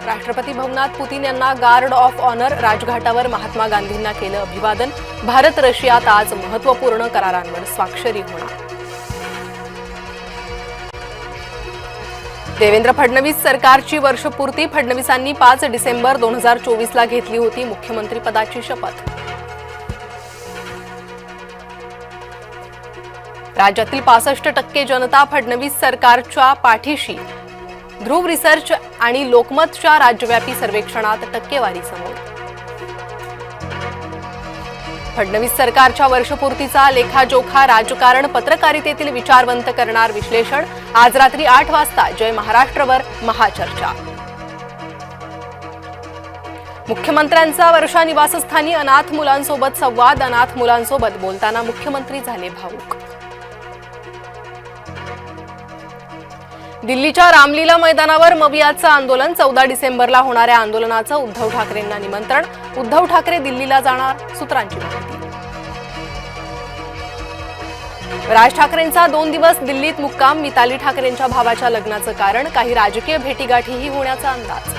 राष्ट्रपती भवनात पुतीन यांना गार्ड ऑफ ऑनर, राजघाटावर महात्मा गांधींना केलं अभिवादन। भारत रशियात आज महत्त्वपूर्ण करारांवर स्वाक्षरी होणार। देवेंद्र फडणवीस सरकारची वर्षपूर्ती। फडणवीसांनी 5 डिसेंबर 2024ला घेतली होती मुख्यमंत्री पदाची शपथ। राज्यातील 65% जनता फडणवीस सरकारच्या पाठीशी। ध्रुव रिसर्च आणि लोकमतच्या राज्यव्यापी सर्वेक्षणात टक्केवारी समोर। फडणवीस सरकारच्या वर्षपूर्तीचा लेखाजोखा, राजकारण, पत्रकारितेतील विचारवंत करणार विश्लेषण। आज रात्री 8 वाजता जय महाराष्ट्रवर महाचर्चा। मुख्यमंत्र्यांचा वर्षा निवासस्थानी अनाथ मुलांसोबत संवाद। अनाथ मुलांसोबत बोलताना मुख्यमंत्री झाले भावूक। दिल्लीच्या रामलीला मैदानावर मवियाचं आंदोलन। 14 डिसेंबरला होणाऱ्या आंदोलनाचं उद्धव ठाकरेंना निमंत्रण। उद्धव ठाकरे दिल्लीला जाणार, सूत्रांची माहिती। राज ठाकरेंचा 2 दिवस दिल्लीत मुक्काम। मिताली ठाकरेंच्या भावाच्या लग्नाचं कारण, काही राजकीय भेटीगाठीही होण्याचा अंदाज।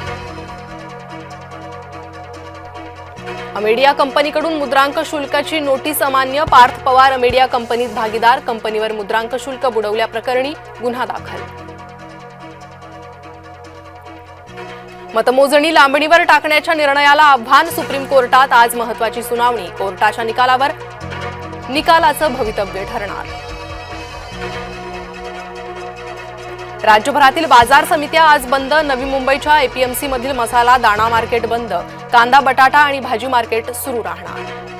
अमेडिया कंपनीकडून मुद्रांक शुल्काची नोटीस अमान्य। पार्थ पवार अमेडिया कंपनीत भागीदार। कंपनीवर मुद्रांक शुल्क बुडवल्याप्रकरणी गुन्हा दाखल। मतमोजणी लांबणीवर टाकण्याच्या निर्णयाला आव्हान। सुप्रीम कोर्टात आज महत्त्वाची सुनावणी। कोर्टाच्या निकालाचं भवितव्य ठरणार। राज्यभरातील बाजार समित्या आज बंद। नवी मुंबईच्या एपीएमसी मधील मसाला, दाणा मार्केट बंद। कांदा, बटाटा आणि भाजी मार्केट सुरू राहणार।